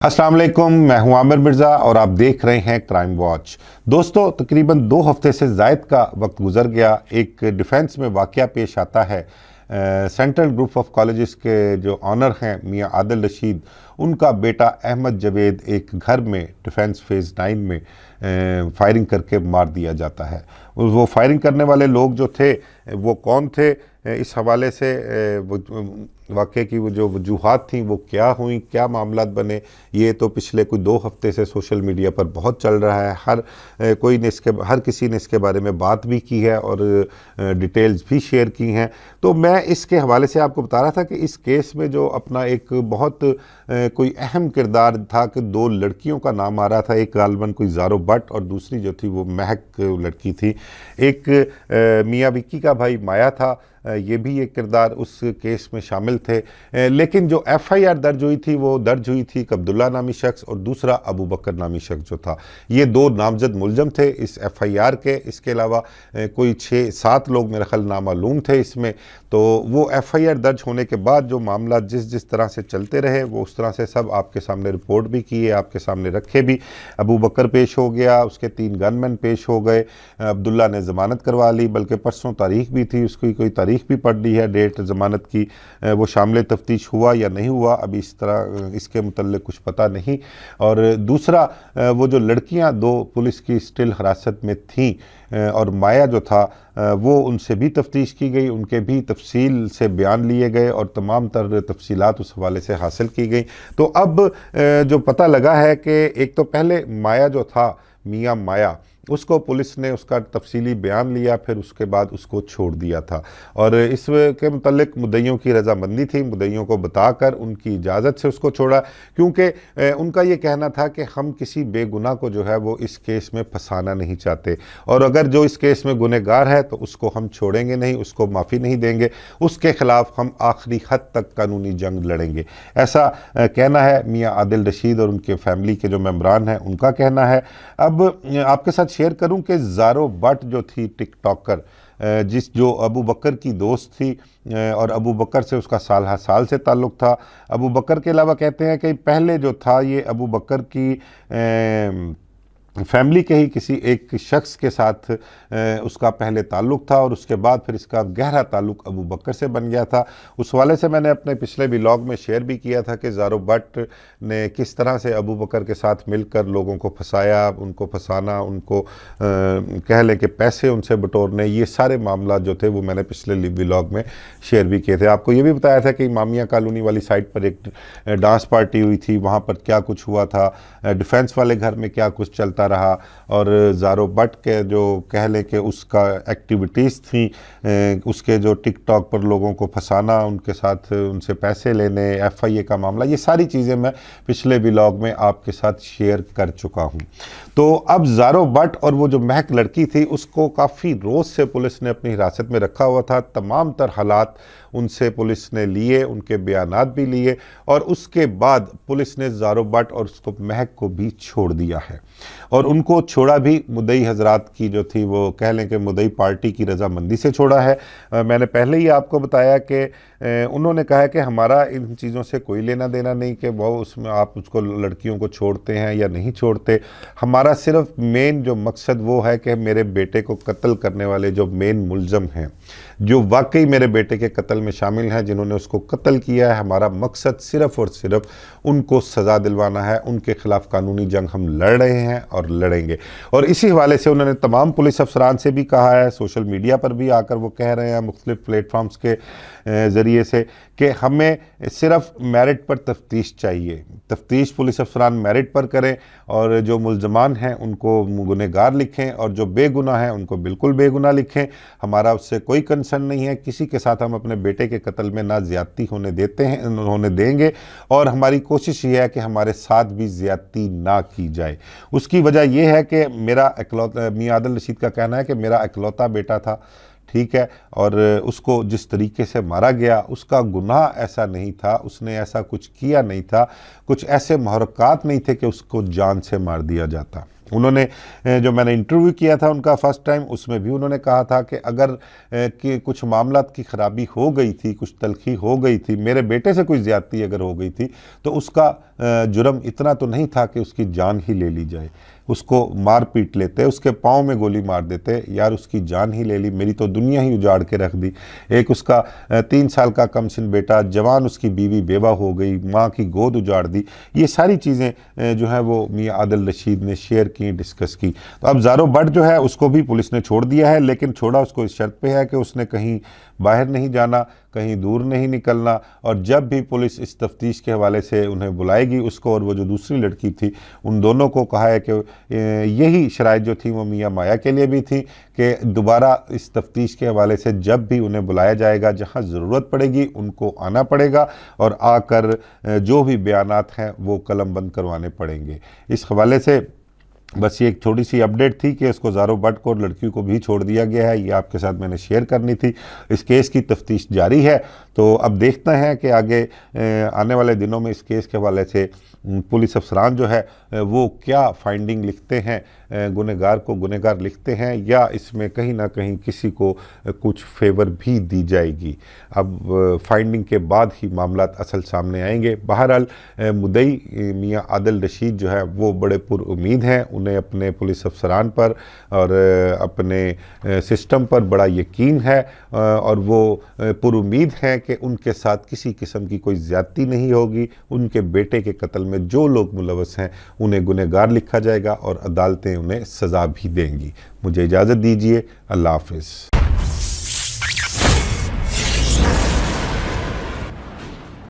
अस्सलाम वालेकुम, मैं हूं आमिर मिर्ज़ा और आप देख रहे हैं क्राइम वॉच। दोस्तों, तकरीबन 2 हफ्ते से ज़ायद का वक्त गुजर गया। एक डिफेंस में वाक़या पेश आता है। सेंट्रल ग्रुप ऑफ कॉलेजेस के जो ऑनर हैं मियां आदिल रशीद, उनका बेटा अहमद जवेद एक घर में डिफेंस फेज़ 9 में फायरिंग करके मार दिया जाता है। वो फायरिंग करने वाले लोग जो थे वो कौन थे, इस हवाले से वाक़े की वो जो वजूहात थी वो क्या हुई, क्या मामलात बने, ये तो पिछले कोई 2 हफ्ते से सोशल मीडिया पर बहुत चल रहा है। हर किसी ने इसके बारे में बात भी की है और डिटेल्स भी शेयर की हैं। तो मैं इसके हवाले से आपको बता रहा था कि इस केस में जो अपना एक बहुत कोई अहम किरदार था कि 2 लड़कियों का नाम आ रहा था। एक गालबन कोई ज़ारो भट्ट और दूसरी जो थी वो महक लड़की थी। एक मियाँ विक्की का भाई माया था, ये भी एक किरदार उस केस में शामिल थे। लेकिन जो FIR दर्ज हुई थी वो दर्ज हुई थी एक अब्दुल्ला नामी शख्स और दूसरा अबू बकर नामी शख्स जो था। ये 2 नामजद मुलजम थे इस FIR के। इसके अलावा कोई 6-7 लोग मेरा ख्याल नामालूम थे इसमें। तो वो FIR दर्ज होने के बाद जो मामला जिस तरह से चलते रहे वो उस तरह से सब आपके सामने रिपोर्ट भी की है, आपके सामने रखे भी। अबू बकर पेश हो गया, उसके 3 गनमैन पेश हो गए, अब्दुल्ला ने ज़मानत करवा ली, बल्कि परसों तारीख भी थी, उसकी कोई तारीख भी पड़ ली है, डेट ज़मानत की। वो शामिल तफ्तीश हुआ या नहीं हुआ अभी इस तरह इसके मुतल्लिक़ कुछ पता नहीं। और दूसरा वो जो लड़कियां 2 पुलिस की स्टिल हिरासत में थीं और माया जो था वो उनसे भी तफ्तीश की गई, उनके भी तफसील से बयान लिए गए और तमाम तर तफसीलात उस हवाले से हासिल की गई। तो अब जो पता लगा है कि एक तो पहले माया जो था, मियाँ माया, उसको पुलिस ने उसका तफसीली बयान लिया, फिर उसके बाद उसको छोड़ दिया था। और इसके मुतल्लिक मुद्दइयों की रजामंदी थी, मुद्दइयों को बताकर उनकी इजाज़त से उसको छोड़ा, क्योंकि उनका ये कहना था कि हम किसी बेगुनाह को जो है वो इस केस में फंसाना नहीं चाहते, और अगर जो इस केस में गुनहगार है तो उसको हम छोड़ेंगे नहीं, उसको माफ़ी नहीं देंगे, उसके ख़िलाफ़ हम आखिरी हद तक कानूनी जंग लड़ेंगे। ऐसा कहना है मियाँ आदिल रशीद और उनके फैमिली के जो मेंबरान हैं उनका कहना है। अब आपके साथ शेयर करूं कि ज़ारो भट्ट जो थी टिकटॉकर, जो अबू बकर की दोस्त थी और अबू बकर से उसका साल से ताल्लुक़ था। अबू बकर के अलावा कहते हैं कि पहले जो था ये अबू बकर की फैमिली के ही किसी एक शख्स के साथ उसका पहले ताल्लुक़ था और उसके बाद फिर इसका गहरा ताल्लुक़ अबू बकर से बन गया था। उस वाले से मैंने अपने पिछले व्लॉग में शेयर भी किया था कि ज़ारो भट्ट ने किस तरह से अबू बकर के साथ मिलकर लोगों को फंसाया, उनको फंसाना, उनको कह लें कि पैसे उनसे बटोरने, ये सारे मामला जो थे वो मैंने पिछले व्लॉग में शेयर भी किए थे। आपको ये भी बताया था कि इमामिया कॉलोनी वाली साइट पर एक डांस पार्टी हुई थी, वहाँ पर क्या कुछ हुआ था, डिफेंस वाले घर में क्या कुछ चलता रहा, और ज़ारो भट्ट के जो कह लें कि उसका एक्टिविटीज़ थी, उसके जो टिकटॉक पर लोगों को फंसाना, उनके साथ उनसे पैसे लेने, FIA का मामला, ये सारी चीज़ें मैं पिछले व्लॉग में आपके साथ शेयर कर चुका हूँ। तो अब ज़ारो भट्ट और वो जो महक लड़की थी उसको काफ़ी रोज़ से पुलिस ने अपनी हिरासत में रखा हुआ था। तमाम तर हालात उनसे पुलिस ने लिए, उनके बयानात भी लिए, और उसके बाद पुलिस ने ज़ारो भट्ट और उसको महक को भी छोड़ दिया है। और उनको छोड़ा भी मुद्दई हजरात की जो थी वो कह लें कि मुद्दई पार्टी की रजामंदी से छोड़ा है। मैंने पहले ही आपको बताया कि उन्होंने कहा है कि हमारा इन चीज़ों से कोई लेना देना नहीं कि वो उसमें आप उसको लड़कियों को छोड़ते हैं या नहीं छोड़ते। हमारा सिर्फ मेन जो मकसद वो है कि मेरे बेटे को कत्ल करने वाले जो मेन मुलज़म हैं, जो वाकई मेरे बेटे के कत्ल में शामिल हैं, जिन्होंने उसको कत्ल किया है, हमारा मकसद सिर्फ़ और सिर्फ उनको सज़ा दिलवाना है। उनके ख़िलाफ़ कानूनी जंग हम लड़ रहे हैं और लड़ेंगे। और इसी हवाले से उन्होंने तमाम पुलिस अफसरान से भी कहा है, सोशल मीडिया पर भी आकर वो कह रहे हैं मुख्तलिफ प्लेटफॉर्म्स के ज़रिए से कि हमें सिर्फ मेरिट पर तफ्तीश चाहिए। तफ्तीश पुलिस अफसरान मेरिट पर करें और जो मुल्ज़मान हैं उनको गुनहगार लिखें और जो बेगुनाह हैं उनको बिल्कुल बेगुनाह लिखें। हमारा उससे कोई कंसर्न नहीं है, किसी के साथ हम अपने बेटे के कत्ल में ना ज़्यादती होने देंगे, और हमारी कोशिश ये है कि हमारे साथ भी ज़्यादती ना की जाए। उसकी वजह यह है कि मेरा मियाँ आदिल रशीद का कहना है कि मेरा इकलौता बेटा था, ठीक है, और उसको जिस तरीके से मारा गया उसका गुनाह ऐसा नहीं था, उसने ऐसा कुछ किया नहीं था, कुछ ऐसे महरक़ात नहीं थे कि उसको जान से मार दिया जाता। انہوں نے جو میں نے انٹرویو کیا تھا ان کا فرسٹ ٹائم، اس میں بھی انہوں نے کہا تھا کہ اگر کہ کچھ معاملات کی خرابی ہو گئی تھی، کچھ تلخی ہو گئی تھی، میرے بیٹے سے کوئی زیادتی اگر ہو گئی تھی تو اس کا جرم اتنا تو نہیں تھا کہ اس کی جان ہی لے لی جائے، اس کو مار پیٹ لیتے، اس کے پاؤں میں گولی مار دیتے، یار اس کی جان ہی لے لی، میری تو دنیا ہی اجاڑ کے رکھ دی۔ ایک اس کا 3 سال کا کم سن بیٹا، جوان اس کی بیوی بیوہ ہو گئی، ماں کی گود اجاڑ دی۔ یہ ساری چیزیں جو ہیں وہ میاں عادل رشید نے شیئر کی، ڈسکس کی۔ تو اب زارو بٹ جو ہے اس کو بھی پولیس نے چھوڑ دیا ہے، لیکن چھوڑا اس کو اس شرط پہ ہے کہ اس نے کہیں باہر نہیں جانا، کہیں دور نہیں نکلنا، اور جب بھی پولیس اس تفتیش کے حوالے سے انہیں بلائے گی، اس کو اور وہ جو دوسری لڑکی تھی، ان دونوں کو کہا ہے کہ یہی شرائط جو تھی وہ میاں مایا کے لیے بھی تھی کہ دوبارہ اس تفتیش کے حوالے سے جب بھی انہیں بلایا جائے گا، جہاں ضرورت پڑے گی ان کو آنا پڑے گا، اور آ کر جو بھی بیانات ہیں وہ قلم بند کروانے پڑیں گے۔ اس حوالے سے بس یہ ایک چھوٹی سی اپڈیٹ تھی کہ اس کو زارو بٹ کو اور لڑکیوں کو بھی چھوڑ دیا گیا ہے، یہ آپ کے ساتھ میں نے شیئر کرنی تھی۔ اس کیس کی تفتیش جاری ہے، تو اب دیکھتے ہیں کہ آگے آنے والے دنوں میں اس کیس کے حوالے سے پولیس افسران جو ہے وہ کیا فائنڈنگ لکھتے ہیں، گنہگار کو گنہگار لکھتے ہیں، یا اس میں کہیں نہ کہیں کسی کو کچھ فیور بھی دی جائے گی۔ اب فائنڈنگ کے بعد ہی معاملات اصل سامنے آئیں گے۔ بہرحال مدعی میاں عادل رشید جو ہے وہ بڑے پر امید ہیں، انہیں اپنے پولیس افسران پر اور اپنے سسٹم پر بڑا یقین ہے، اور وہ پر امید ہیں کہ ان کے ساتھ کسی قسم کی کوئی زیادتی نہیں ہوگی۔ ان کے بیٹے کے قتل میں جو لوگ ملوث ہیں انہیں گنہگار لکھا جائے گا، اور عدالتیں انہیں سزا بھی دیں گی۔ مجھے اجازت دیجیے، اللہ حافظ۔